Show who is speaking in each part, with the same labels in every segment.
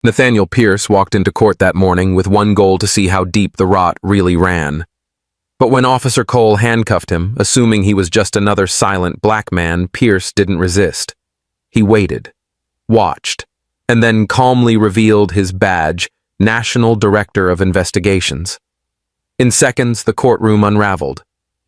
Speaker 1: Nathaniel Pierce walked into court that morning with one goal: to see how deep the rot really ran. But when Officer Cole handcuffed him, assuming he was just another silent black man, Pierce didn't resist. He waited, watched, and then calmly revealed his badge: National Director of Investigations. In seconds, the courtroom unraveled.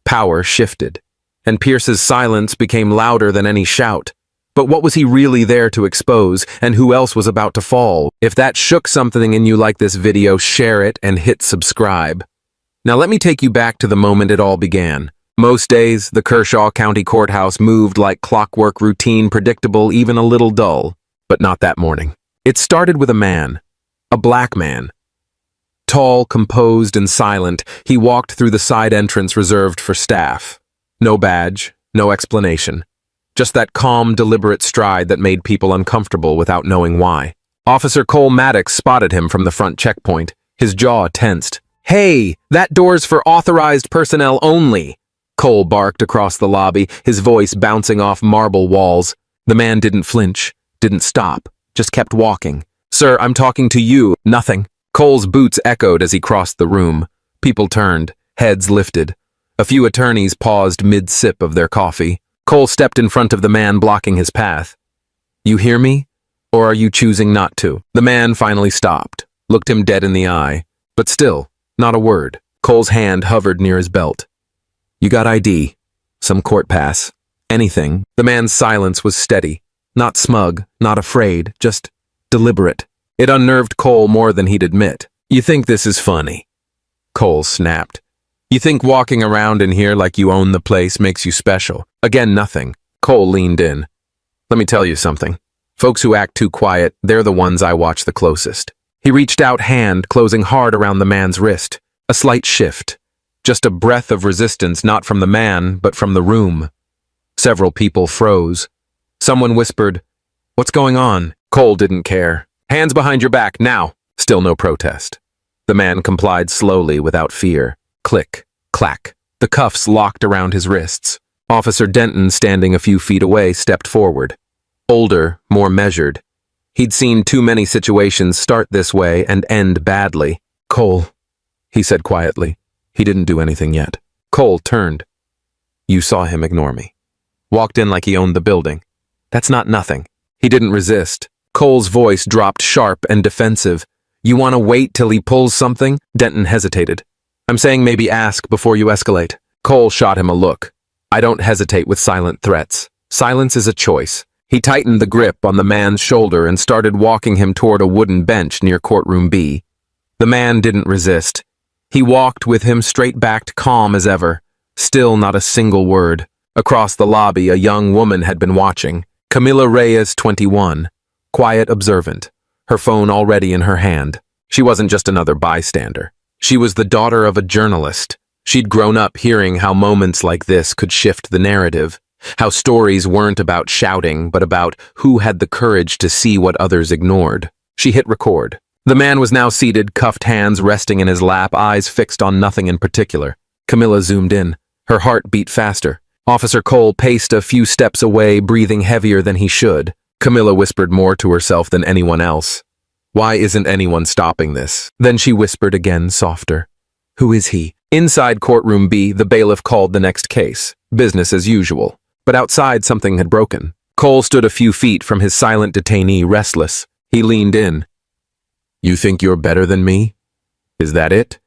Speaker 1: Power shifted, and Pierce's silence became louder than any shout. But what was he really there to expose, and who else was about to fall? If that shook something in you like this video, share it and hit subscribe. Now let me take you back to the moment it all began. Most days, the Kershaw County Courthouse moved like clockwork, routine, predictable, even a little dull. But not that morning. It started with a man. A black man. Tall, composed, and silent, he walked through the side entrance reserved for staff. No badge, no explanation. Just that calm, deliberate stride that made people uncomfortable without knowing why. Officer Cole Maddox spotted him from the front checkpoint, his jaw tensed. "Hey, that door's for authorized personnel only," Cole barked across the lobby, his voice bouncing off marble walls. The man didn't flinch, didn't stop, just kept walking. "Sir, I'm talking to you." "Nothing." Cole's boots echoed as he crossed the room. People turned, heads lifted. A few attorneys paused mid-sip of their coffee. Cole stepped in front of the man blocking his path. "You hear me? Or are you choosing not to?" The man finally stopped, looked him dead in the eye. But still, not a word. Cole's hand hovered near his belt. "You got ID? Some court pass? Anything?" The man's silence was steady. Not smug, not afraid, just deliberate. It unnerved Cole more than he'd admit. "You think this is funny?" Cole snapped. "You think walking around in here like you own the place makes you special?" Again, nothing. Cole leaned in. "Let me tell you something. Folks who act too quiet, they're the ones I watch the closest." He reached out, hand closing hard around the man's wrist. A slight shift. Just a breath of resistance, not from the man, but from the room. Several people froze. Someone whispered, "What's going on?" Cole didn't care. "Hands behind your back, now!" Still no protest. The man complied slowly, without fear. Click, clack. The cuffs locked around his wrists. Officer Denton, standing a few feet away, stepped forward. Older, more measured. He'd seen too many situations start this way and end badly. "Cole," he said quietly. He didn't do anything yet. Cole turned. "You saw him ignore me. Walked in like he owned the building. That's not nothing." He didn't resist. Cole's voice dropped sharp and defensive. "You want to wait till he pulls something?" Denton hesitated. "I'm saying maybe ask before you escalate." Cole shot him a look. "I don't hesitate with silent threats. Silence is a choice." He tightened the grip on the man's shoulder and started walking him toward a wooden bench near courtroom B. The man didn't resist. He walked with him, straight-backed, calm as ever. Still not a single word. Across the lobby, a young woman had been watching. Camila Reyes, 21. Quiet, observant. Her phone already in her hand. She wasn't just another bystander. She was the daughter of a journalist. She'd grown up hearing how moments like this could shift the narrative. How stories weren't about shouting, but about who had the courage to see what others ignored. She hit record. The man was now seated, cuffed hands resting in his lap, eyes fixed on nothing in particular. Camila zoomed in. Her heart beat faster. Officer Cole paced a few steps away, breathing heavier than he should. Camila whispered more to herself than anyone else. "Why isn't anyone stopping this?" Then she whispered again, softer. "Who is he?" Inside courtroom B, the bailiff called the next case. Business as usual. But outside, something had broken. Cole stood a few feet from his silent detainee, restless. He leaned in. "You think you're better than me? Is that it?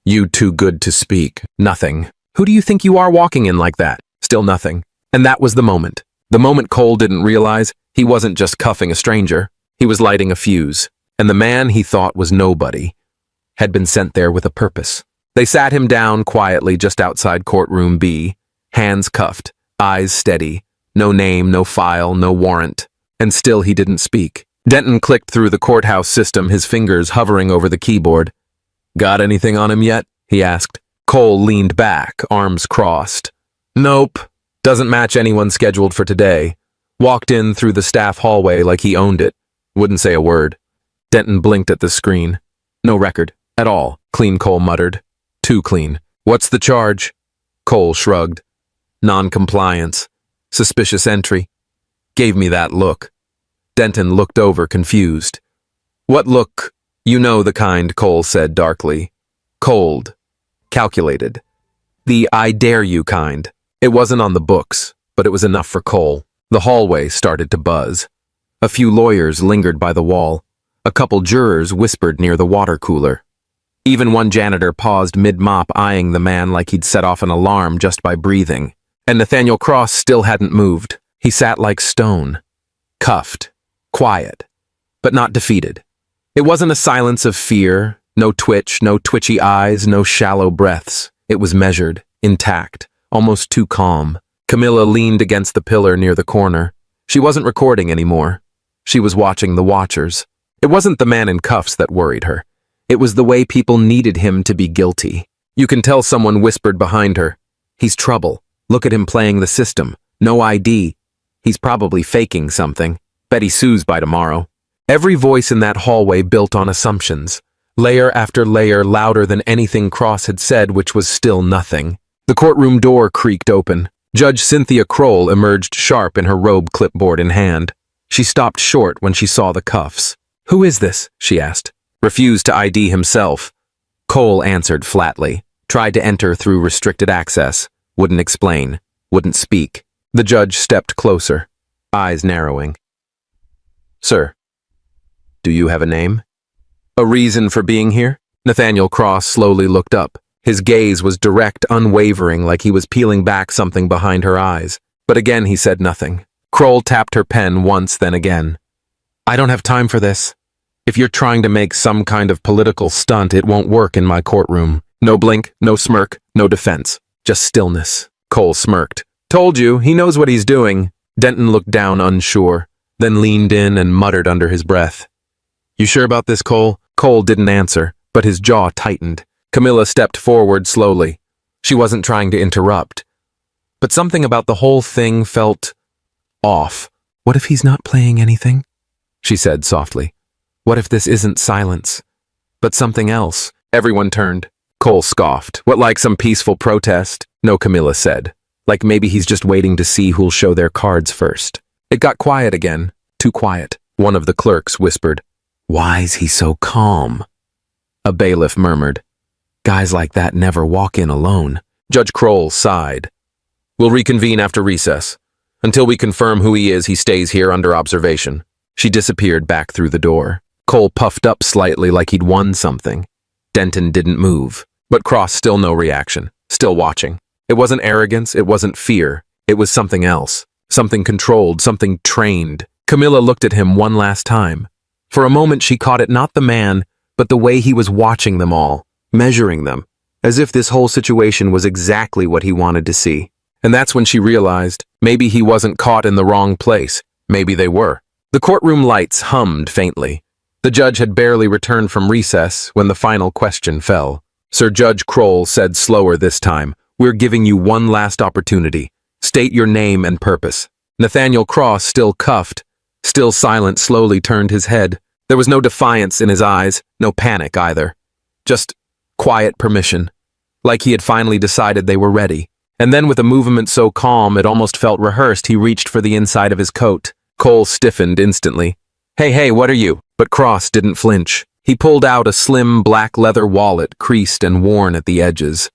Speaker 1: You too good to speak?" Nothing. "Who do you think you are walking in like that?" Still nothing. And that was the moment. The moment Cole didn't realize he wasn't just cuffing a stranger. He was lighting a fuse. And the man he thought was nobody had been sent there with a purpose. They sat him down quietly just outside courtroom B, hands cuffed, eyes steady, no name, no file, no warrant. And still he didn't speak. Denton clicked through the courthouse system, his fingers hovering over the keyboard. "Got anything on him yet?" he asked. Cole leaned back, arms crossed. "Nope. Doesn't match anyone scheduled for today." Walked in through the staff hallway like he owned it. Wouldn't say a word. Denton blinked at the screen. "No record. At all," Clean Cole muttered. "Too clean. What's the charge?" Cole shrugged. "Non-compliance. Suspicious entry." Gave me that look. Denton looked over, confused. What look? You know the kind, Cole said darkly. Cold. Calculated. The I dare you kind. It wasn't on the books, but it was enough for Cole. The hallway started to buzz. A few lawyers lingered by the wall. A couple jurors whispered near the water cooler. Even one janitor paused mid-mop, eyeing the man like he'd set off an alarm just by breathing. And Nathaniel Cross still hadn't moved. He sat like stone. Cuffed. Quiet. But not defeated. It wasn't a silence of fear, no twitch, no twitchy eyes, no shallow breaths. It was measured, intact, almost too calm. Camilla leaned against the pillar near the corner. She wasn't recording anymore. She was watching the watchers. It wasn't the man in cuffs that worried her. It was the way people needed him to be guilty. You can tell someone whispered behind her. He's trouble. Look at him playing the system. No ID. He's probably faking something. Bet he sues by tomorrow. Every voice in that hallway built on assumptions. Layer after layer louder than anything Cross had said, which was still nothing. The courtroom door creaked open. Judge Cynthia Kroll emerged sharp in her robe, clipboard in hand. She stopped short when she saw the cuffs. "Who is this?" she asked. Refused to ID himself. Cole answered flatly. Tried to enter through restricted access. Wouldn't explain. Wouldn't speak. The judge stepped closer, eyes narrowing. "Sir, do you have a name? A reason for being here?" Nathaniel Cross slowly looked up. His gaze was direct, unwavering, like he was peeling back something behind her eyes. But again he said nothing. Kroll tapped her pen once, then again. "I don't have time for this. If you're trying to make some kind of political stunt, it won't work in my courtroom. No blink, no smirk, no defense. Just stillness." Cole smirked. "Told you, he knows what he's doing." Denton looked down unsure, then leaned in and muttered under his breath. "You sure about this, Cole?" Cole didn't answer, but his jaw tightened. Camilla stepped forward slowly. She wasn't trying to interrupt. But something about the whole thing felt off. "What if he's not playing anything?" she said softly. "What if this isn't silence, but something else?" Everyone turned. Cole scoffed. "What, like some peaceful protest?" "No," Camilla said. "Like maybe he's just waiting to see who'll show their cards first." It got quiet again. Too quiet. One of the clerks whispered, "Why's he so calm?" A bailiff murmured, "Guys like that never walk in alone." Judge Kroll sighed. "We'll reconvene after recess. Until we confirm who he is, he stays here under observation." She disappeared back through the door. Cole puffed up slightly like he'd won something. Denton didn't move, but Cross still no reaction, still watching. It wasn't arrogance, it wasn't fear. It was something else, something controlled, something trained. Camilla looked at him one last time. For a moment she caught it not the man, but the way he was watching them all, measuring them, as if this whole situation was exactly what he wanted to see. And that's when she realized, maybe he wasn't caught in the wrong place. Maybe they were. The courtroom lights hummed faintly. The judge had barely returned from recess when the final question fell. Sir Judge Kroll said slower this time, "We're giving you one last opportunity. State your name and purpose." Nathaniel Cross, still cuffed, still silent, slowly turned his head. There was no defiance in his eyes, no panic either. Just quiet permission, like he had finally decided they were ready. And then with a movement so calm it almost felt rehearsed, he reached for the inside of his coat. Cole stiffened instantly. Hey, what are you?" But Cross didn't flinch. He pulled out a slim black leather wallet, creased and worn at the edges.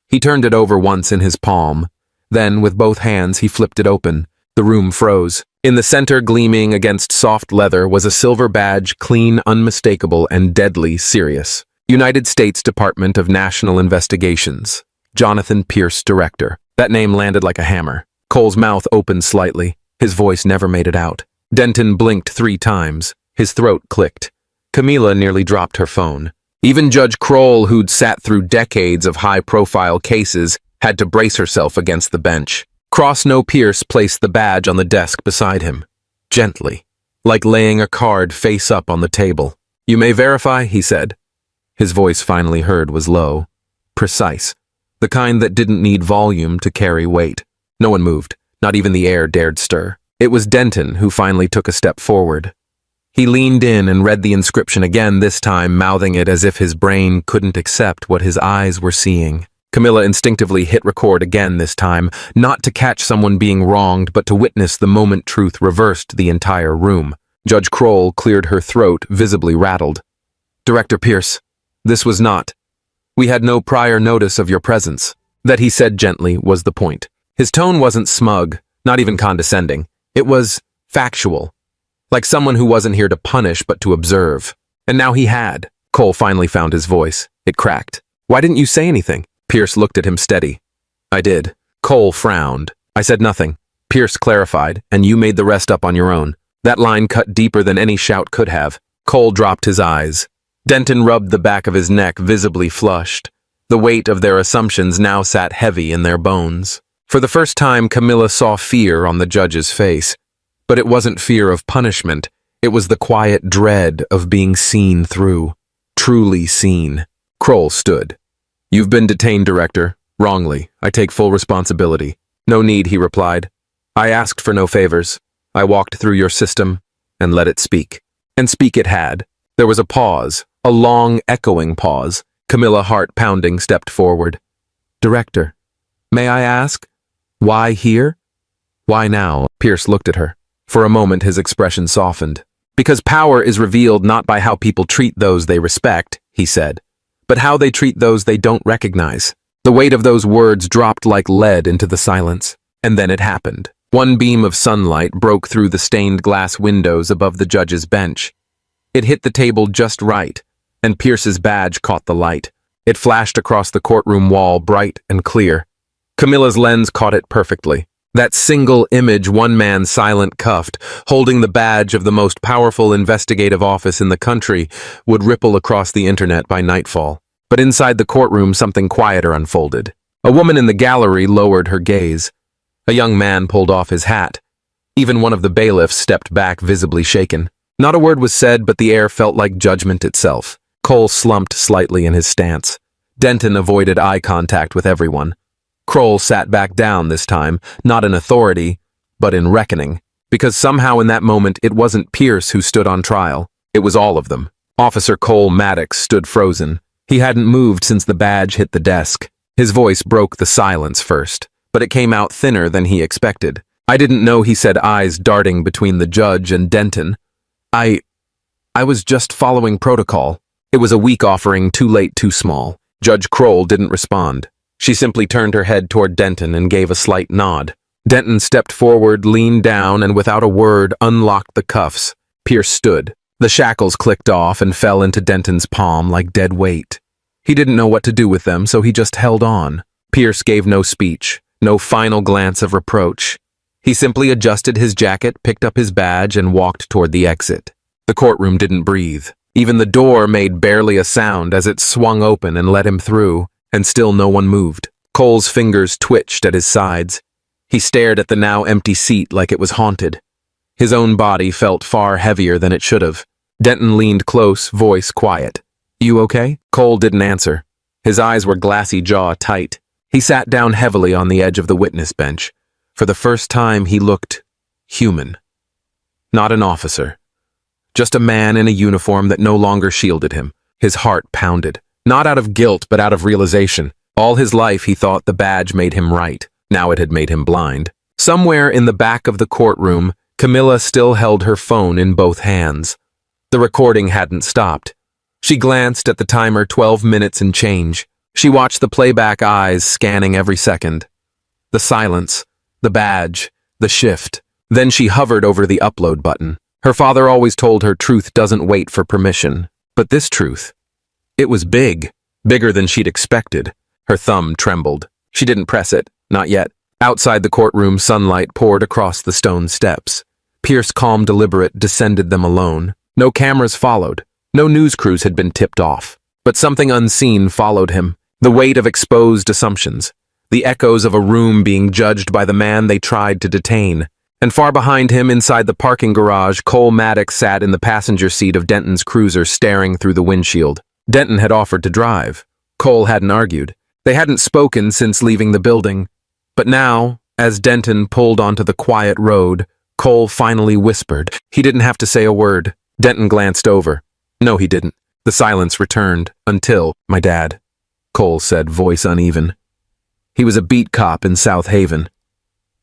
Speaker 1: He turned it over once in his palm. Then, with both hands, he flipped it open. The room froze. In the center, gleaming against soft leather, was a silver badge, clean, unmistakable, and deadly serious. United States Department of National Investigations. Jonathan Pierce, Director. That name landed like a hammer. Cole's mouth opened slightly. His voice never made it out. Denton blinked 3 times. His throat clicked. Camilla nearly dropped her phone. Even Judge Kroll, who'd sat through decades of high-profile cases, had to brace herself against the bench. Cross No Pierce placed the badge on the desk beside him. Gently, like laying a card face up on the table. "You may verify," he said. His voice finally heard was low, precise, the kind that didn't need volume to carry weight. No one moved. Not even the air dared stir. It was Denton who finally took a step forward. He leaned in and read the inscription again, this time mouthing it as if his brain couldn't accept what his eyes were seeing. Camilla instinctively hit record again this time, not to catch someone being wronged, but to witness the moment truth reversed the entire room. Judge Kroll cleared her throat, visibly rattled. Director Pierce, this was not. We had no prior notice of your presence. That, he said gently, was the point. His tone wasn't smug, not even condescending. It was factual. Like someone who wasn't here to punish but to observe. And now he had. Cole finally found his voice. It cracked. Why didn't you say anything? Pierce looked at him steady. I did. Cole frowned. I said nothing. Pierce clarified, and you made the rest up on your own. That line cut deeper than any shout could have. Cole dropped his eyes. Denton rubbed the back of his neck, visibly flushed. The weight of their assumptions now sat heavy in their bones. For the first time, Camilla saw fear on the judge's face. But it wasn't fear of punishment. It was the quiet dread of being seen through. Truly seen. Kroll stood. You've been detained, Director. Wrongly. I take full responsibility. No need, he replied. I asked for no favors. I walked through your system and let it speak. And speak it had. There was a pause, a long, echoing pause. Camilla, heart pounding, stepped forward. Director, may I ask, why here? Why now? Pierce looked at her. For a moment, his expression softened. Because power is revealed not by how people treat those they respect, he said, but how they treat those they don't recognize. The weight of those words dropped like lead into the silence. And then it happened. One beam of sunlight broke through the stained glass windows above the judge's bench. It hit the table just right, and Pierce's badge caught the light. It flashed across the courtroom wall, bright and clear. Camilla's lens caught it perfectly. That single image, one man silent cuffed, holding the badge of the most powerful investigative office in the country, would ripple across the internet by nightfall. But inside the courtroom, something quieter unfolded. A woman in the gallery lowered her gaze. A young man pulled off his hat. Even one of the bailiffs stepped back, visibly shaken. Not a word was said, but the air felt like judgment itself. Cole slumped slightly in his stance. Denton avoided eye contact with everyone. Kroll sat back down this time, not in authority, but in reckoning. Because somehow in that moment it wasn't Pierce who stood on trial. It was all of them. Officer Cole Maddox stood frozen. He hadn't moved since the badge hit the desk. His voice broke the silence first, but it came out thinner than he expected. I didn't know, he said, eyes darting between the judge and Denton. I was just following protocol. It was a weak offering, too late, too small. Judge Kroll didn't respond. She simply turned her head toward Denton and gave a slight nod. Denton stepped forward, leaned down, and without a word unlocked the cuffs. Pierce stood. The shackles clicked off and fell into Denton's palm like dead weight. He didn't know what to do with them, so he just held on. Pierce gave no speech, no final glance of reproach. He simply adjusted his jacket, picked up his badge, and walked toward the exit. The courtroom didn't breathe. Even the door made barely a sound as it swung open and let him through, and still no one moved. Cole's fingers twitched at his sides. He stared at the now empty seat like it was haunted. His own body felt far heavier than it should have. Denton leaned close, voice quiet. You okay? Cole didn't answer. His eyes were glassy, jaw tight. He sat down heavily on the edge of the witness bench. For the first time, he looked human. Not an officer. Just a man in a uniform that no longer shielded him. His heart pounded. Not out of guilt, but out of realization. All his life, he thought the badge made him right. Now it had made him blind. Somewhere in the back of the courtroom, Camilla still held her phone in both hands. The recording hadn't stopped. She glanced at the timer, 12 minutes and change. She watched the playback eyes scanning every second. The silence, the badge, the shift. Then she hovered over the upload button. Her father always told her truth doesn't wait for permission. But this truth, it was big, bigger than she'd expected. Her thumb trembled. She didn't press it, not yet. Outside the courtroom, sunlight poured across the stone steps. Pierce, calm, deliberate, descended them alone. No cameras followed. No news crews had been tipped off. But something unseen followed him. The weight of exposed assumptions. The echoes of a room being judged by the man they tried to detain. And far behind him, inside the parking garage, Cole Maddox sat in the passenger seat of Denton's cruiser, staring through the windshield. Denton had offered to drive. Cole hadn't argued. They hadn't spoken since leaving the building. But now, as Denton pulled onto the quiet road, Cole finally whispered. He didn't have to say a word. Denton glanced over. No, he didn't. The silence returned, until, my dad, Cole said, voice uneven. He was a beat cop in South Haven,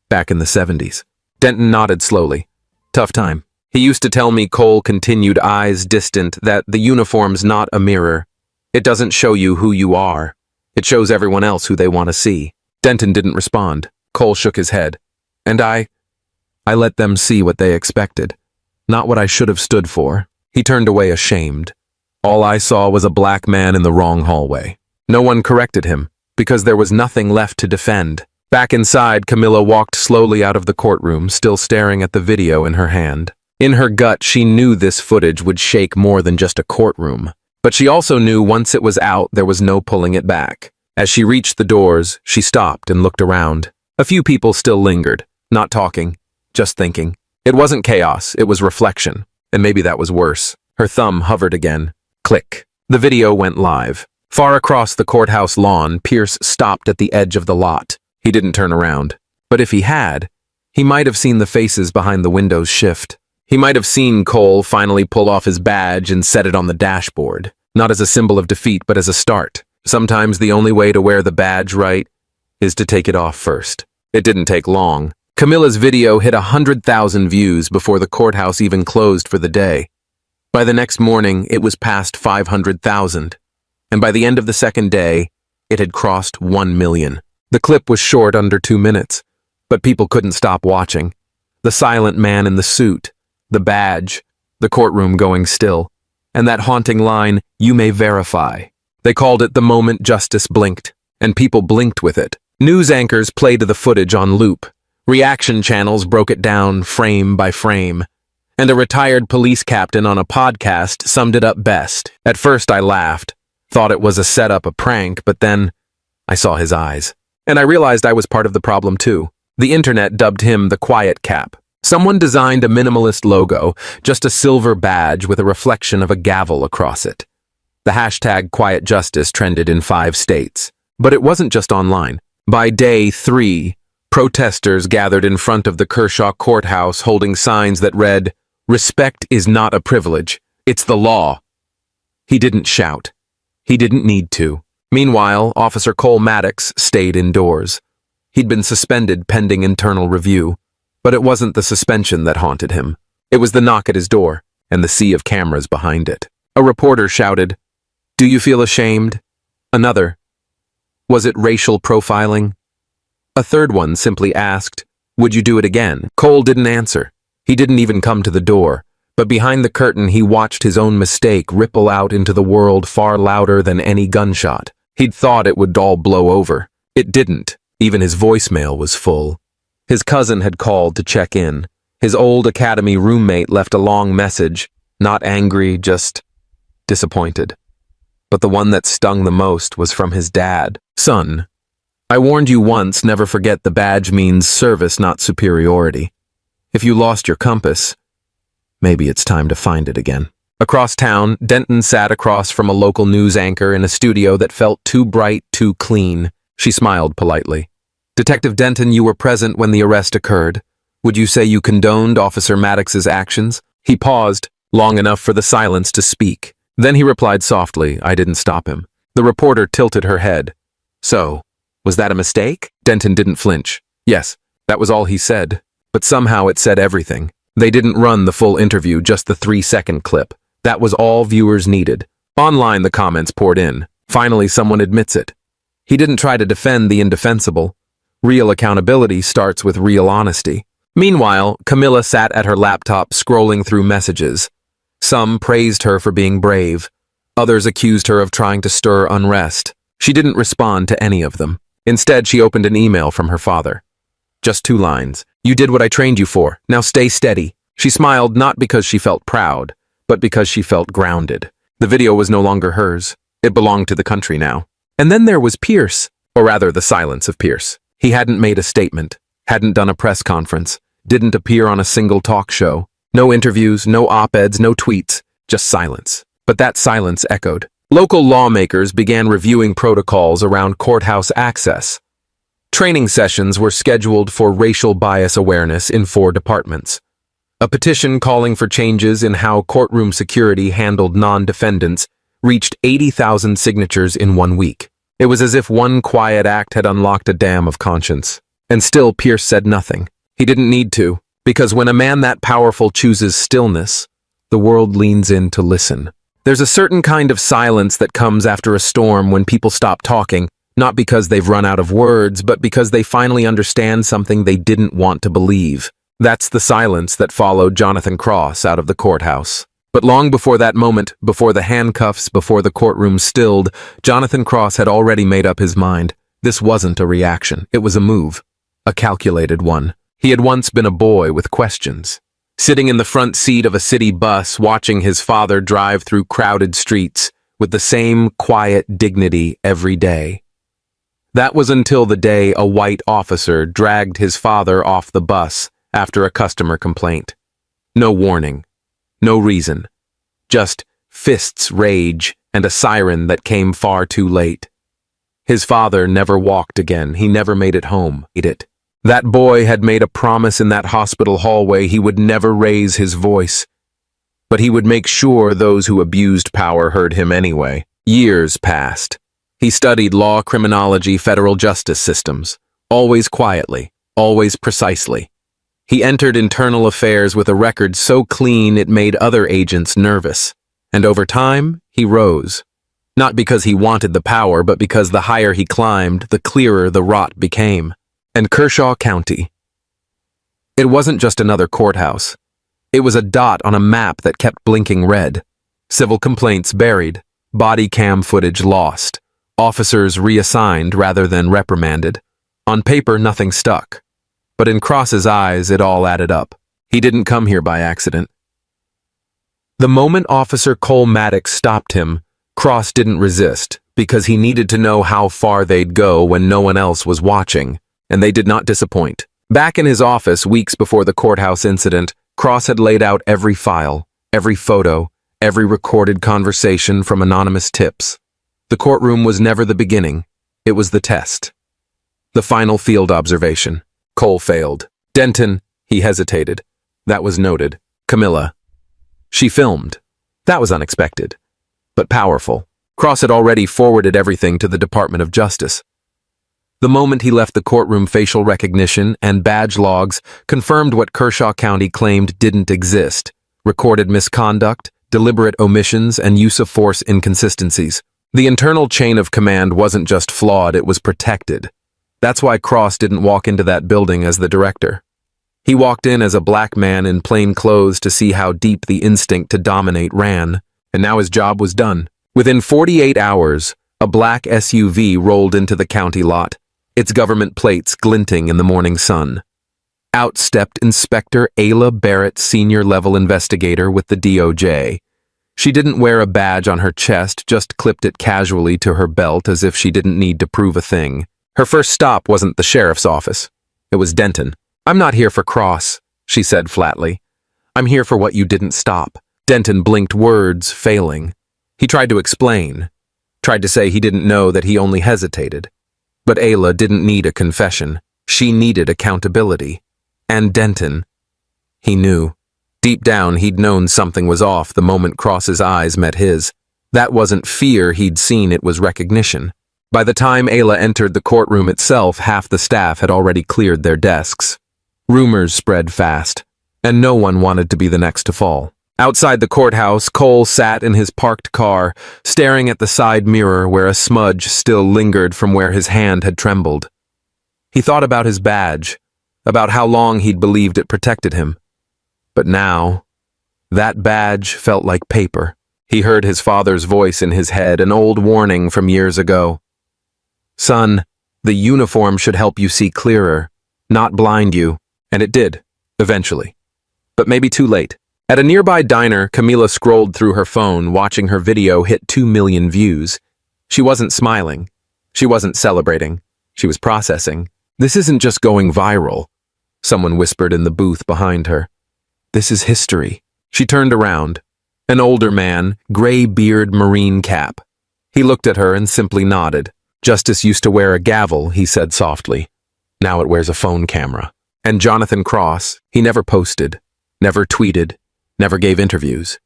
Speaker 1: back in the 70s. Denton nodded slowly. Tough time. He used to tell me, Cole continued, eyes distant, that the uniform's not a mirror. It doesn't show you who you are. It shows everyone else who they want to see. Denton didn't respond. Cole shook his head. And I let them see what they expected, not what I should have stood for. He turned away ashamed. All I saw was a black man in the wrong hallway. No one corrected him, because there was nothing left to defend. Back inside, Camilla walked slowly out of the courtroom, still staring at the video in her hand. In her gut, she knew this footage would shake more than just a courtroom. But she also knew once it was out, there was no pulling it back. As she reached the doors, she stopped and looked around. A few people still lingered, not talking, just thinking. It wasn't chaos, it was reflection. And maybe that was worse. Her thumb hovered again. Click. The video went live. Far across the courthouse lawn, Pierce stopped at the edge of the lot. He didn't turn around. But if he had, he might have seen the faces behind the windows shift. He might have seen Cole finally pull off his badge and set it on the dashboard. Not as a symbol of defeat, but as a start. Sometimes the only way to wear the badge right is to take it off first. It didn't take long. Camilla's video hit 100,000 views before the courthouse even closed for the day. By the next morning, it was past 500,000. And by the end of the second day, it had crossed 1 million. The clip was short, under 2 minutes, but people couldn't stop watching. The silent man in the suit, the badge, the courtroom going still, and that haunting line, "You may verify." They called it the moment justice blinked, and people blinked with it. News anchors played the footage on loop. Reaction channels broke it down frame by frame. And a retired police captain on a podcast summed it up best. At first I laughed, thought it was a setup, a prank, but then I saw his eyes. And I realized I was part of the problem too. The internet dubbed him the Quiet Cap. Someone designed a minimalist logo, just a silver badge with a reflection of a gavel across it. The hashtag Quiet Justice trended in 5 states. But it wasn't just online. By day 3, protesters gathered in front of the Kershaw courthouse holding signs that read, "Respect is not a privilege, it's the law." He didn't shout. He didn't need to. Meanwhile, Officer Cole Maddox stayed indoors. He'd been suspended pending internal review. But it wasn't the suspension that haunted him. It was the knock at his door and the sea of cameras behind it. A reporter shouted, "Do you feel ashamed?" Another, "Was it racial profiling?" A third one simply asked, "Would you do it again?" Cole didn't answer. He didn't even come to the door. But behind the curtain, he watched his own mistake ripple out into the world far louder than any gunshot. He'd thought it would all blow over. It didn't. Even his voicemail was full. His cousin had called to check in. His old academy roommate left a long message, not angry, just disappointed. But the one that stung the most was from his dad. "Son, I warned you once, never forget the badge means service, not superiority. If you lost your compass, maybe it's time to find it again." Across town, Denton sat across from a local news anchor in a studio that felt too bright, too clean. She smiled politely. "Detective Denton, you were present when the arrest occurred. Would you say you condoned Officer Maddox's actions?" He paused, long enough for the silence to speak. Then he replied softly, "I didn't stop him." The reporter tilted her head. "So, was that a mistake?" Denton didn't flinch. "Yes, that was all he said. But somehow it said everything. They didn't run the full interview, just the 3-second clip. That was all viewers needed." Online, the comments poured in. Finally, someone admits it. He didn't try to defend the indefensible. Real accountability starts with real honesty. Meanwhile, Camilla sat at her laptop scrolling through messages. Some praised her for being brave. Others accused her of trying to stir unrest. She didn't respond to any of them. Instead, she opened an email from her father. Just 2 lines. "You did what I trained you for. Now stay steady." She smiled not because she felt proud, but because she felt grounded. The video was no longer hers. It belonged to the country now. And then there was Pierce, or rather the silence of Pierce. He hadn't made a statement, hadn't done a press conference, didn't appear on a single talk show. No interviews, no op-eds, no tweets, just silence. But that silence echoed. Local lawmakers began reviewing protocols around courthouse access. Training sessions were scheduled for racial bias awareness in 4 departments. A petition calling for changes in how courtroom security handled non-defendants reached 80,000 signatures in 1 week. It was as if one quiet act had unlocked a dam of conscience. And still, Pierce said nothing. He didn't need to. Because when a man that powerful chooses stillness, the world leans in to listen. There's a certain kind of silence that comes after a storm when people stop talking, not because they've run out of words, but because they finally understand something they didn't want to believe. That's the silence that followed Jonathan Cross out of the courthouse. But long before that moment, before the handcuffs, before the courtroom stilled, Jonathan Cross had already made up his mind. This wasn't a reaction. It was a move. A calculated one. He had once been a boy with questions. Sitting in the front seat of a city bus, watching his father drive through crowded streets with the same quiet dignity every day. That was until the day a white officer dragged his father off the bus after a customer complaint. No warning. No reason. Just fists rage and a siren that came far too late. His father never walked again. He never made it home. That boy had made a promise in that hospital hallway he would never raise his voice. But he would make sure those who abused power heard him anyway. Years passed. He studied law, criminology, federal justice systems. Always quietly. Always precisely. He entered internal affairs with a record so clean it made other agents nervous. And over time, he rose. Not because he wanted the power, but because the higher he climbed, the clearer the rot became. And Kershaw County. It wasn't just another courthouse. It was a dot on a map that kept blinking red. Civil complaints buried. Body cam footage lost. Officers reassigned rather than reprimanded. On paper, nothing stuck. But in Cross's eyes, it all added up. He didn't come here by accident. The moment Officer Cole Maddox stopped him, Cross didn't resist, because he needed to know how far they'd go when no one else was watching, and they did not disappoint. Back in his office weeks before the courthouse incident, Cross had laid out every file, every photo, every recorded conversation from anonymous tips. The courtroom was never the beginning. It was the test. The final field observation. Cole failed. Denton, he hesitated. That was noted. Camilla. She filmed. That was unexpected. But powerful. Cross had already forwarded everything to the Department of Justice. The moment he left the courtroom, facial recognition and badge logs confirmed what Kershaw County claimed didn't exist. Recorded misconduct, deliberate omissions, and use of force inconsistencies. The internal chain of command wasn't just flawed, it was protected. That's why Cross didn't walk into that building as the director. He walked in as a black man in plain clothes to see how deep the instinct to dominate ran, and now his job was done. Within 48 hours, a black SUV rolled into the county lot, its government plates glinting in the morning sun. Out stepped Inspector Ayla Barrett, senior-level investigator with the DOJ. She didn't wear a badge on her chest, just clipped it casually to her belt as if she didn't need to prove a thing. Her first stop wasn't the sheriff's office. It was Denton. "I'm not here for Cross," she said flatly. "I'm here for what you didn't stop." Denton blinked, words failing. He tried to explain. Tried to say he didn't know, that he only hesitated. But Ayla didn't need a confession. She needed accountability. And Denton. He knew. Deep down, he'd known something was off the moment Cross's eyes met his. That wasn't fear he'd seen, it was recognition. By the time Ayla entered the courtroom itself, half the staff had already cleared their desks. Rumors spread fast, and no one wanted to be the next to fall. Outside the courthouse, Cole sat in his parked car, staring at the side mirror where a smudge still lingered from where his hand had trembled. He thought about his badge, about how long he'd believed it protected him. But now, that badge felt like paper. He heard his father's voice in his head, an old warning from years ago. "Son, the uniform should help you see clearer, not blind you." And it did, eventually. But maybe too late. At a nearby diner, Camila scrolled through her phone, watching her video hit 2 million views. She wasn't smiling. She wasn't celebrating. She was processing. "This isn't just going viral," someone whispered in the booth behind her. "This is history." She turned around. An older man, gray beard, marine cap. He looked at her and simply nodded. "Justice used to wear a gavel," he said softly. "Now it wears a phone camera." And Jonathan Cross, he never posted, never tweeted, never gave interviews.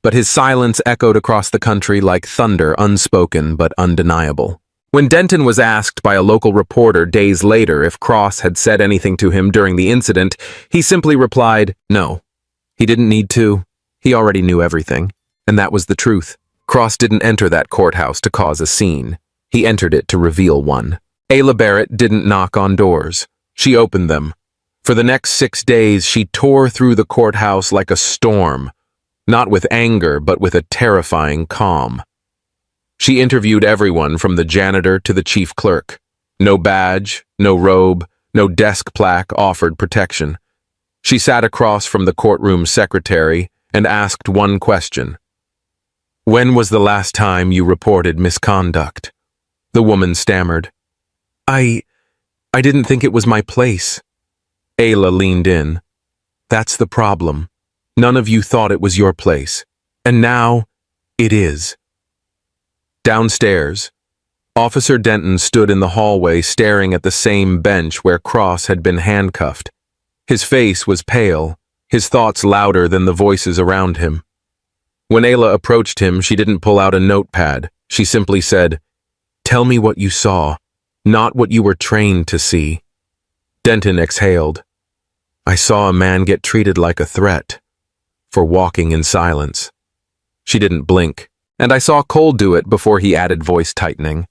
Speaker 1: But his silence echoed across the country like thunder, unspoken but undeniable. When Denton was asked by a local reporter days later if Cross had said anything to him during the incident, he simply replied, no. He didn't need to. He already knew everything. And that was the truth. Cross didn't enter that courthouse to cause a scene. He entered it to reveal one. Ayla Barrett didn't knock on doors. She opened them. For the next 6 days, she tore through the courthouse like a storm, not with anger, but with a terrifying calm. She interviewed everyone from the janitor to the chief clerk. No badge, no robe, no desk plaque offered protection. She sat across from the courtroom secretary and asked one question. When was the last time you reported misconduct? The woman stammered. I didn't think it was my place. Ayla leaned in. That's the problem. None of you thought it was your place. And now, it is. Downstairs, Officer Denton stood in the hallway staring at the same bench where Cross had been handcuffed. His face was pale, his thoughts louder than the voices around him. When Ayla approached him, she didn't pull out a notepad. She simply said, "Tell me what you saw, not what you were trained to see." Denton exhaled. "I saw a man get treated like a threat for walking in silence." She didn't blink, and I saw Cole do it before he added, voice tightening.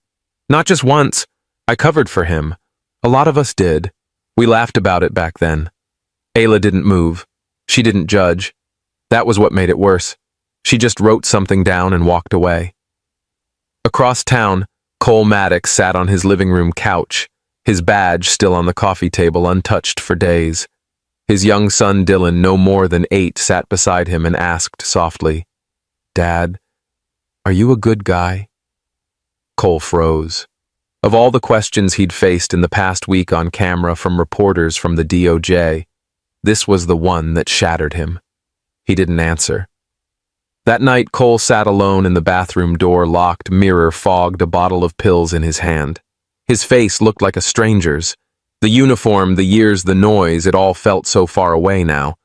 Speaker 1: "Not just once. I covered for him. A lot of us did. We laughed about it back then." Ayla didn't move. She didn't judge. That was what made it worse. She just wrote something down and walked away. Across town, Cole Maddox sat on his living room couch, his badge still on the coffee table untouched for days. His young son Dylan, no more than 8, sat beside him and asked softly, "Dad, are you a good guy?" Cole froze. Of all the questions he'd faced in the past week on camera from reporters from the DOJ, this was the one that shattered him. He didn't answer. That night, Cole sat alone in the bathroom door locked, mirror fogged, a bottle of pills in his hand. His face looked like a stranger's. The uniform, the years, the noise, it all felt so far away now.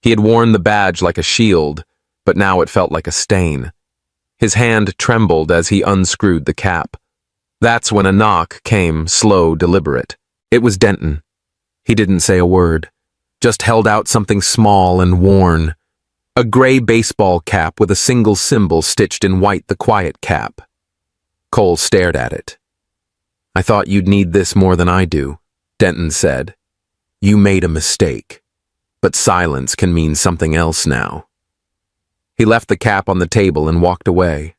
Speaker 1: He had worn the badge like a shield, but now it felt like a stain. His hand trembled as he unscrewed the cap. That's when a knock came, slow, deliberate. It was Denton. He didn't say a word, just held out something small and worn. A gray baseball cap with a single symbol stitched in white, the quiet cap. Cole stared at it. "I thought you'd need this more than I do," Denton said. "You made a mistake, but silence can mean something else now." He left the cap on the table and walked away.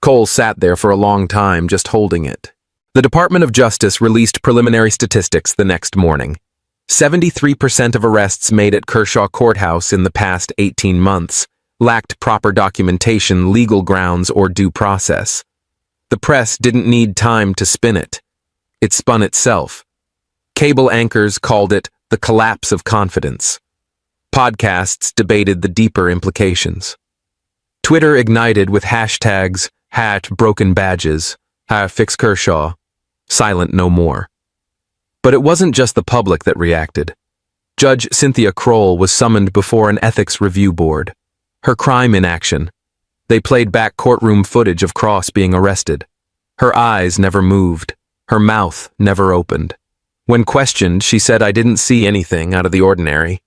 Speaker 1: Cole sat there for a long time, just holding it. The Department of Justice released preliminary statistics the next morning. 73% of arrests made at Kershaw Courthouse in the past 18 months lacked proper documentation, legal grounds, or due process. The press didn't need time to spin it. It spun itself. Cable anchors called it the collapse of confidence. Podcasts debated the deeper implications. Twitter ignited with hashtags, #BrokenBadges, #FixKershaw, silent no more. But it wasn't just the public that reacted. Judge Cynthia Kroll was summoned before an ethics review board. Her crime in action. They played back courtroom footage of Cross being arrested. Her eyes never moved. Her mouth never opened. When questioned, she said, "I didn't see anything out of the ordinary."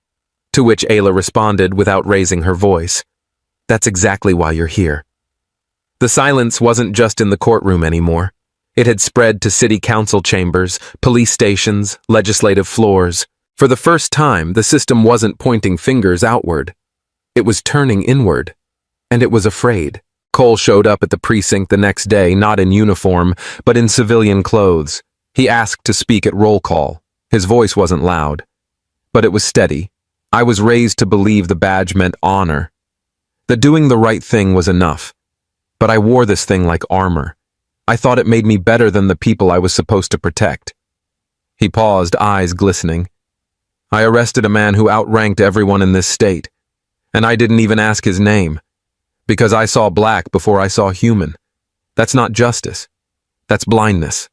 Speaker 1: To which Ayla responded without raising her voice, "That's exactly why you're here." The silence wasn't just in the courtroom anymore. It had spread to city council chambers, police stations, legislative floors. For the first time, the system wasn't pointing fingers outward. It was turning inward. And it was afraid. Cole showed up at the precinct the next day, not in uniform, but in civilian clothes. He asked to speak at roll call. His voice wasn't loud, but it was steady. I was raised to believe the badge meant honor. That doing the right thing was enough. But I wore this thing like armor. I thought it made me better than the people I was supposed to protect. He paused, eyes glistening. "I arrested a man who outranked everyone in this state, and I didn't even ask his name, because I saw black before I saw human. That's not justice. That's blindness."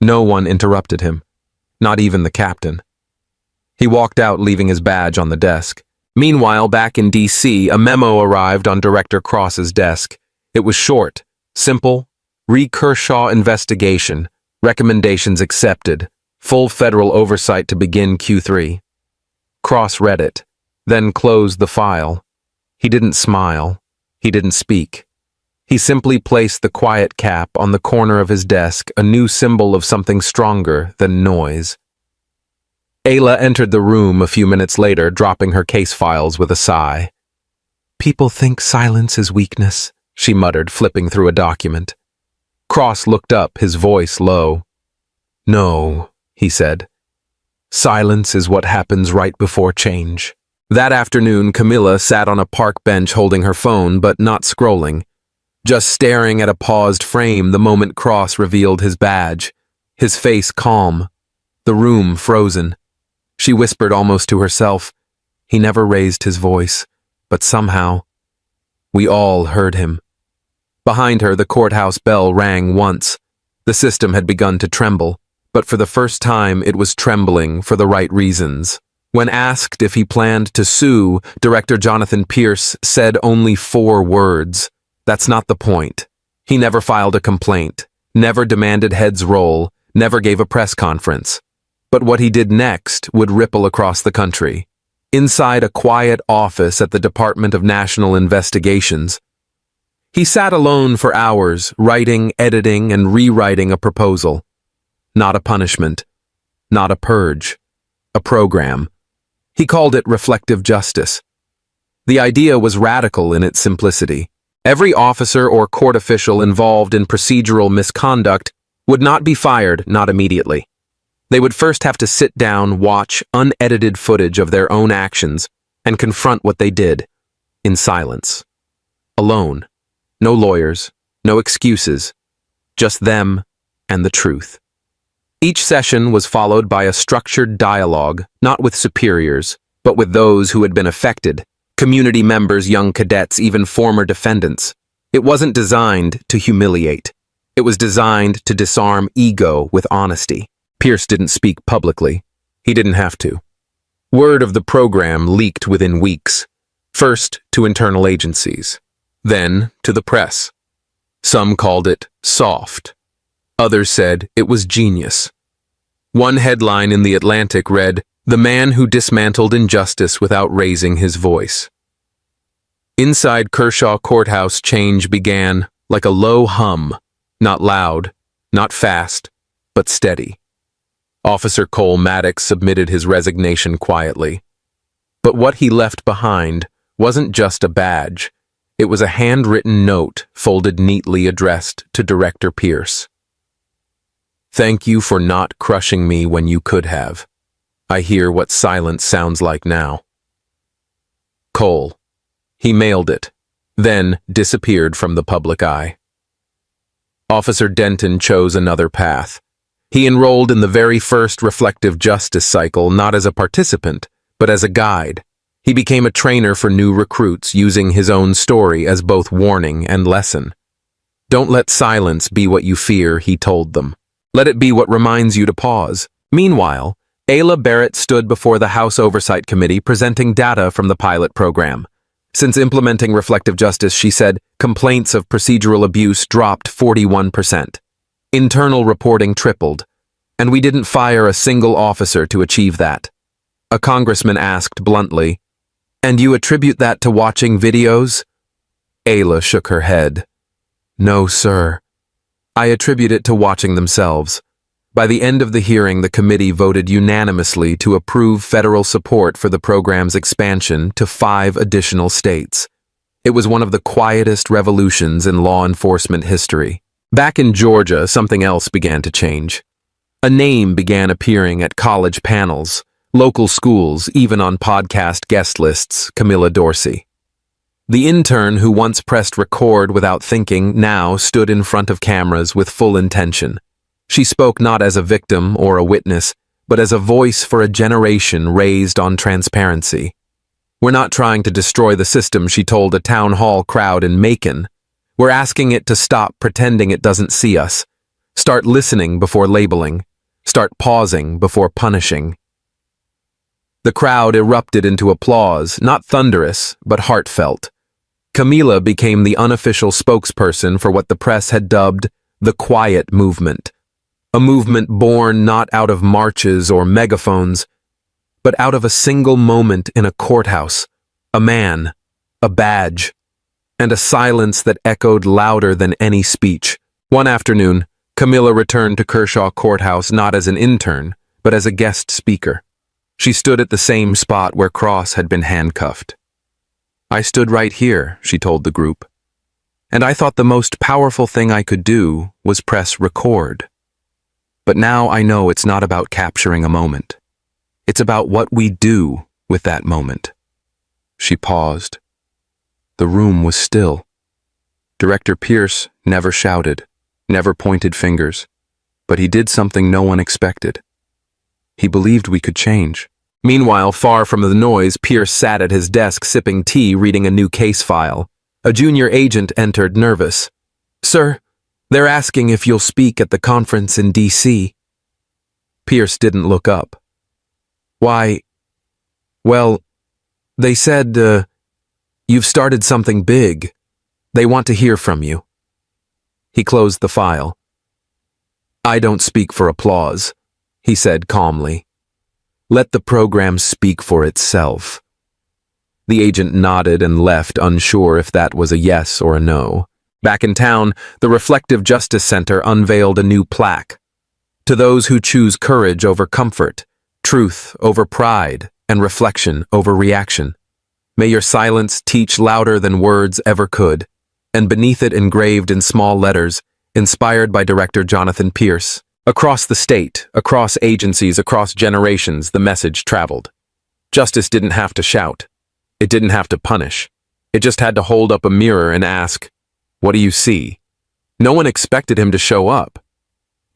Speaker 1: No one interrupted him, not even the captain. He walked out, leaving his badge on the desk. Meanwhile, back in D.C., a memo arrived on Director Cross's desk. It was short, simple, Kershaw investigation. Recommendations accepted. Full federal oversight to begin Q3. Cross read it, then closed the file. He didn't smile. He didn't speak. He simply placed the quiet cap on the corner of his desk, a new symbol of something stronger than noise. Ayla entered the room a few minutes later, dropping her case files with a sigh. "People think silence is weakness," she muttered, flipping through a document. Cross looked up, his voice low. "No," he said. "Silence is what happens right before change." That afternoon, Camilla sat on a park bench holding her phone, but not scrolling. Just staring at a paused frame the moment Cross revealed his badge, his face calm, the room frozen. She whispered almost to herself. He never raised his voice, but somehow, we all heard him. Behind her, the courthouse bell rang once. The system had begun to tremble, but for the first time it was trembling for the right reasons. When asked if he planned to sue, Director Jonathan Pierce said only 4 words. That's not the point. He never filed a complaint, never demanded heads roll, never gave a press conference. But what he did next would ripple across the country. Inside a quiet office at the Department of National Investigations, he sat alone for hours, writing, editing, and rewriting a proposal. Not a punishment, not a purge, a program. He called it reflective justice. The idea was radical in its simplicity. Every officer or court official involved in procedural misconduct would not be fired, not immediately. They would first have to sit down, watch unedited footage of their own actions, and confront what they did, in silence. Alone. No lawyers, no excuses, just them and the truth. Each session was followed by a structured dialogue, not with superiors, but with those who had been affected, community members, young cadets, even former defendants. It wasn't designed to humiliate. It was designed to disarm ego with honesty. Pierce didn't speak publicly. He didn't have to. Word of the program leaked within weeks, first to internal agencies, then to the press. Some called it soft. Others said it was genius. One headline in The Atlantic read, "The man who dismantled injustice without raising his voice." Inside Kershaw Courthouse, change began like a low hum, not loud, not fast, but steady. Officer Cole Maddox submitted his resignation quietly. But what he left behind wasn't just a badge. It was a handwritten note folded neatly addressed to Director Pierce. "Thank you for not crushing me when you could have. I hear what silence sounds like now." Cole. He mailed it, then disappeared from the public eye. Officer Denton chose another path. He enrolled in the very first reflective justice cycle not as a participant, but as a guide. He became a trainer for new recruits, using his own story as both warning and lesson. "Don't let silence be what you fear," he told them. "Let it be what reminds you to pause." Meanwhile, Ayla Barrett stood before the House Oversight Committee presenting data from the pilot program. Since implementing reflective justice, she said, complaints of procedural abuse dropped 41%. Internal reporting tripled, and we didn't fire a single officer to achieve that. A congressman asked bluntly, "And you attribute that to watching videos?" Ayla shook her head. "No, sir. I attribute it to watching themselves." By the end of the hearing, the committee voted unanimously to approve federal support for the program's expansion to 5 additional states. It was one of the quietest revolutions in law enforcement history. Back in Georgia, something else began to change. A name began appearing at college panels, local schools, even on podcast guest lists: Camilla Dorsey. The intern who once pressed record without thinking now stood in front of cameras with full intention. She spoke not as a victim or a witness, but as a voice for a generation raised on transparency. "We're not trying to destroy the system," she told a town hall crowd in Macon. "We're asking it to stop pretending it doesn't see us. Start listening before labeling. Start pausing before punishing." The crowd erupted into applause, not thunderous, but heartfelt. Camila became the unofficial spokesperson for what the press had dubbed the quiet movement. A movement born not out of marches or megaphones, but out of a single moment in a courthouse, a man, a badge, and a silence that echoed louder than any speech. One afternoon, Camilla returned to Kershaw Courthouse not as an intern, but as a guest speaker. She stood at the same spot where Cross had been handcuffed. "I stood right here," she told the group, "and I thought the most powerful thing I could do was press record. But now I know it's not about capturing a moment. It's about what we do with that moment." She paused. The room was still. Director Pierce never shouted, never pointed fingers, but he did something no one expected. He believed we could change. Meanwhile, far from the noise, Pierce sat at his desk sipping tea, reading a new case file. A junior agent entered, nervous. "Sir, they're asking if you'll speak at the conference in D.C. Pierce didn't look up. "Why, well, they said, you've started something big. They want to hear from you." He closed the file. "I don't speak for applause," he said calmly. "Let the program speak for itself." The agent nodded and left, unsure if that was a yes or a no. Back in town, the Reflective Justice Center unveiled a new plaque. "To those who choose courage over comfort, truth over pride, and reflection over reaction, may your silence teach louder than words ever could." And beneath it, engraved in small letters, inspired by director Jonathan Pierce. Across the state, across agencies, across generations, the message traveled. Justice didn't have to shout. It didn't have to punish. It just had to hold up a mirror and ask, "What do you see?" No one expected him to show up.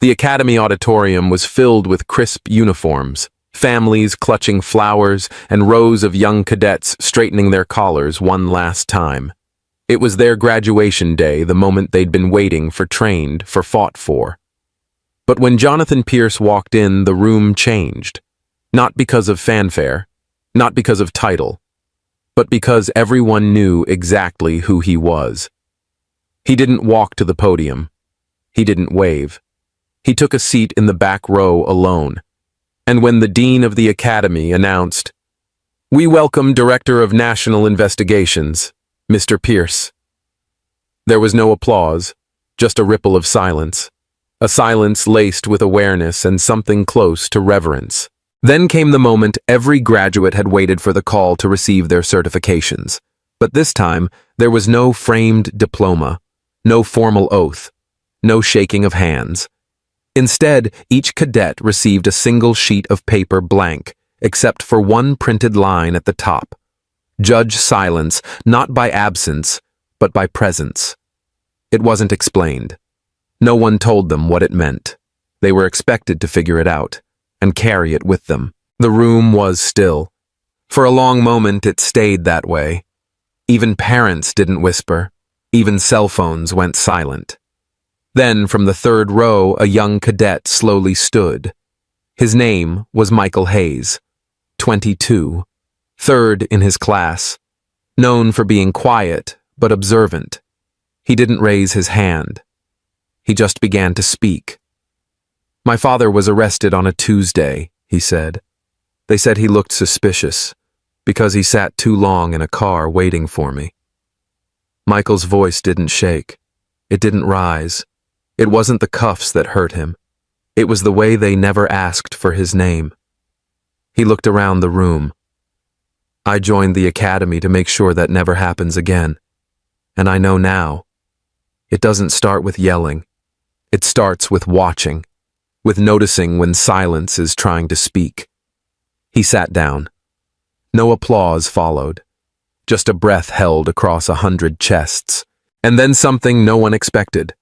Speaker 1: The Academy auditorium was filled with crisp uniforms, families clutching flowers, and rows of young cadets straightening their collars one last time. It was their graduation day, the moment they'd been waiting for, trained for, fought for. But when Jonathan Pierce walked in, the room changed. Not because of fanfare, not because of title, but because everyone knew exactly who he was. He didn't walk to the podium. He didn't wave. He took a seat in the back row alone. And when the dean of the academy announced, "We welcome Director of National Investigations, Mr. Pierce," there was no applause, just a ripple of silence. A silence laced with awareness and something close to reverence. Then came the moment every graduate had waited for, the call to receive their certifications. But this time, there was no framed diploma, no formal oath, no shaking of hands. Instead, each cadet received a single sheet of paper blank, except for one printed line at the top. Judge silence, not by absence, but by presence. It wasn't explained. No one told them what it meant. They were expected to figure it out and carry it with them. The room was still. For a long moment, it stayed that way. Even parents didn't whisper. Even cell phones went silent. Then, from the third row, a young cadet slowly stood. His name was Michael Hayes, 22, third in his class, known for being quiet but observant. He didn't raise his hand. He just began to speak. "My father was arrested on a Tuesday," he said. "They said he looked suspicious because he sat too long in a car waiting for me." Michael's voice didn't shake. It didn't rise. It wasn't the cuffs that hurt him. It was the way they never asked for his name. He looked around the room. "I joined the academy to make sure that never happens again. And I know now. It doesn't start with yelling. It starts with watching, with noticing when silence is trying to speak." He sat down. No applause followed. Just a breath held across 100 chests. And then something no one expected.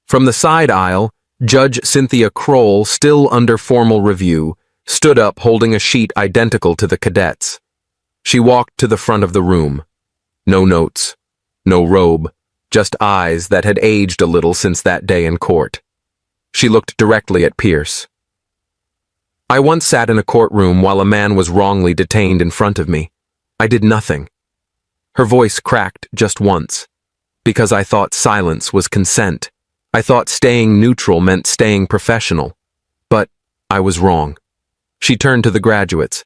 Speaker 1: From the side aisle, Judge Cynthia Kroll, still under formal review, stood up holding a sheet identical to the cadets. She walked to the front of the room. No notes, no robe, just eyes that had aged a little since that day in court. She looked directly at Pierce. "I once sat in a courtroom while a man was wrongly detained in front of me. I did nothing." Her voice cracked just once. "Because I thought silence was consent. I thought staying neutral meant staying professional. But I was wrong. She turned to the graduates.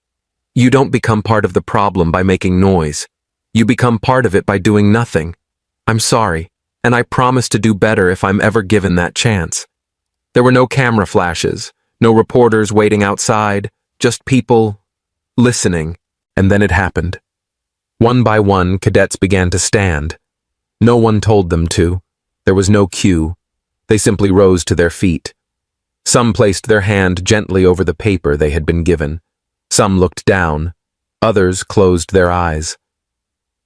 Speaker 1: You don't become part of the problem by making noise. You become part of it by doing nothing. I'm sorry, and I promise to do better if I'm ever given that chance. There were no camera flashes, no reporters waiting outside, just people listening, and then it happened. One by one, cadets began to stand. No one told them to. There was no cue. They simply rose to their feet. Some placed their hand gently over the paper they had been given. Some looked down. Others closed their eyes.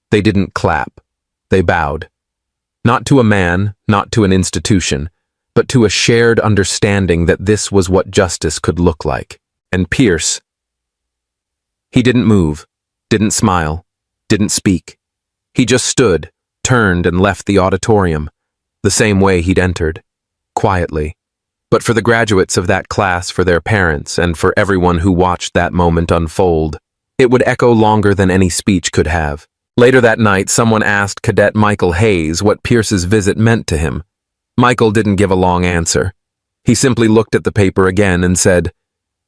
Speaker 1: They didn't clap. They bowed. Not to a man, not to an institution, but to a shared understanding that this was what justice could look like. And Pierce, he didn't move, didn't smile, didn't speak. He just stood, turned, and left the auditorium, the same way he'd entered, quietly. But for the graduates of that class, for their parents, and for everyone who watched that moment unfold, it would echo longer than any speech could have. Later that night, someone asked Cadet Michael Hayes what Pierce's visit meant to him. Michael didn't give a long answer. He simply looked at the paper again and said,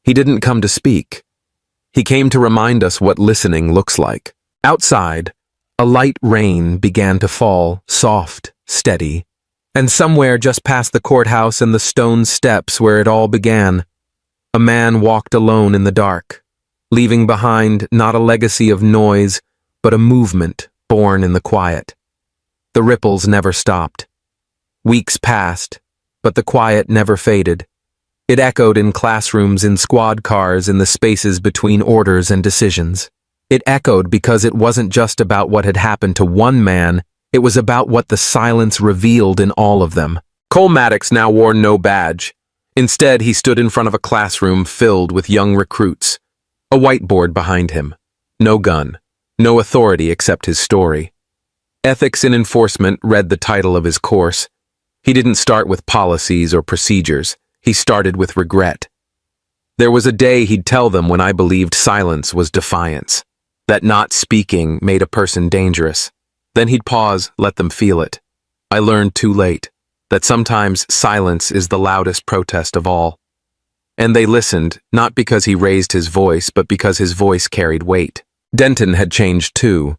Speaker 1: "He didn't come to speak. He came to remind us what listening looks like." Outside, a light rain began to fall, soft, steady, and somewhere just past the courthouse and the stone steps where it all began, a man walked alone in the dark, leaving behind not a legacy of noise, but a movement born in the quiet. The ripples never stopped. Weeks passed, but the quiet never faded. It echoed in classrooms, in squad cars, in the spaces between orders and decisions. It echoed because it wasn't just about what had happened to one man, it was about what the silence revealed in all of them. Cole Maddox now wore no badge. Instead, he stood in front of a classroom filled with young recruits. A whiteboard behind him. No gun. No authority except his story. Ethics in Enforcement read the title of his course. He didn't start with policies or procedures. He started with regret. There was a day he'd tell them when I believed silence was defiance, that not speaking made a person dangerous. Then he'd pause, let them feel it. I learned too late that sometimes silence is the loudest protest of all. And they listened, not because he raised his voice, but because his voice carried weight. Denton had changed too.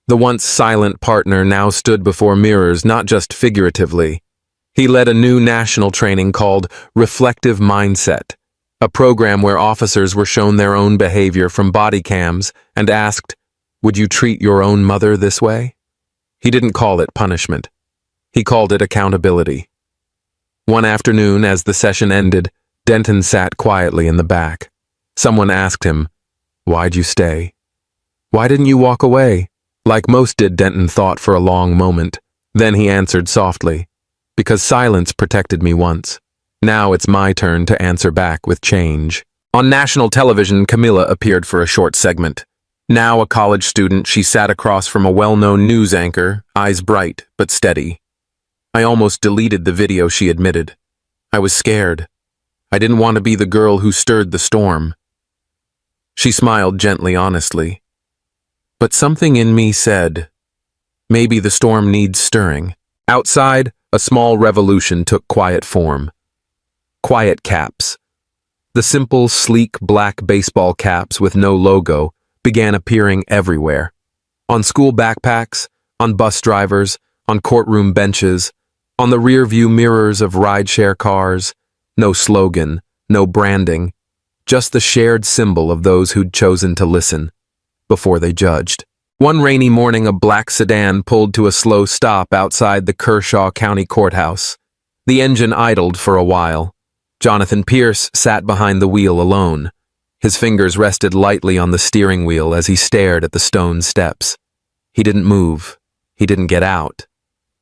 Speaker 1: The once silent partner now stood before mirrors, not just figuratively. He led a new national training called Reflective Mindset, a program where officers were shown their own behavior from body cams and asked, "Would you treat your own mother this way?" He didn't call it punishment. He called it accountability. One afternoon, as the session ended, Denton sat quietly in the back. Someone asked him, "Why'd you stay? Why didn't you walk away?" Like most did, Denton thought for a long moment. Then he answered softly, "Because silence protected me once. Now it's my turn to answer back with change." On national television, Camilla appeared for a short segment. Now a college student, she sat across from a well-known news anchor, eyes bright but steady. I almost deleted the video, she admitted. I was scared. I didn't want to be the girl who stirred the storm. She smiled gently, honestly. But something in me said, maybe the storm needs stirring. Outside, a small revolution took quiet form. Quiet caps. The simple, sleek black baseball caps with no logo began appearing everywhere. On school backpacks, on bus drivers, on courtroom benches, on the rear-view mirrors of rideshare cars. No slogan, no branding, just the shared symbol of those who'd chosen to listen before they judged. One rainy morning, a black sedan pulled to a slow stop outside the Kershaw County Courthouse. The engine idled for a while. Jonathan Pierce sat behind the wheel alone. His fingers rested lightly on the steering wheel as he stared at the stone steps. He didn't move. He didn't get out.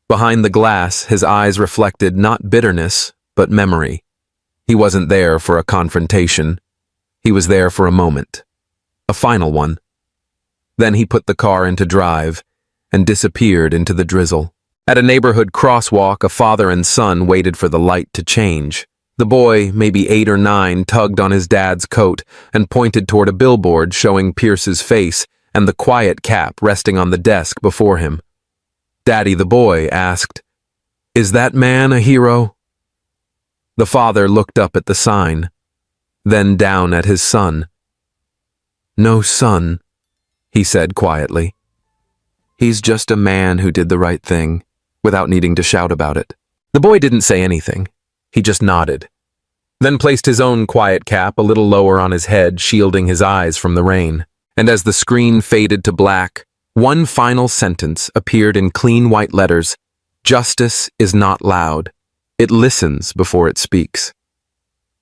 Speaker 1: Behind the glass, his eyes reflected not bitterness, but memory. He wasn't there for a confrontation. He was there for a moment. A final one. Then he put the car into drive and disappeared into the drizzle. At a neighborhood crosswalk, a father and son waited for the light to change. The boy, maybe 8 or 9, tugged on his dad's coat and pointed toward a billboard showing Pierce's face and the quiet cap resting on the desk before him. Daddy, the boy, asked, Is that man a hero? The father looked up at the sign, then down at his son. No, son, he said quietly. He's just a man who did the right thing, without needing to shout about it. The boy didn't say anything. He just nodded, then placed his own quiet cap a little lower on his head, shielding his eyes from the rain. And as the screen faded to black, one final sentence appeared in clean white letters. Justice is not loud. It listens before it speaks.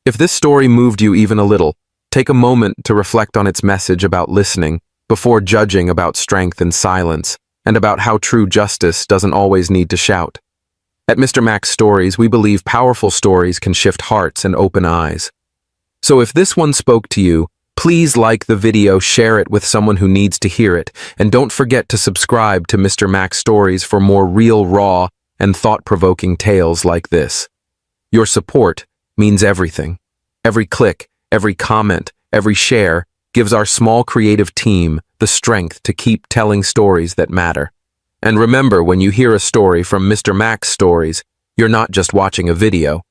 Speaker 1: If this story moved you even a little, take a moment to reflect on its message about listening before judging about strength and silence, and about how true justice doesn't always need to shout. At Mr. Max Stories, we believe powerful stories can shift hearts and open eyes. So if this one spoke to you, please like the video, share it with someone who needs to hear it, and don't forget to subscribe to Mr. Max Stories for more real, raw, and thought-provoking tales like this. Your support means everything. Every click, every comment, every share gives our small creative team the strength to keep telling stories that matter. And remember, when you hear a story from Mr. Max Stories, you're not just watching a video.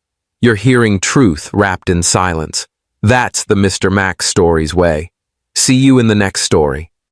Speaker 1: You're hearing truth wrapped in silence. That's the Mr. Max Stories way. See you in the next story.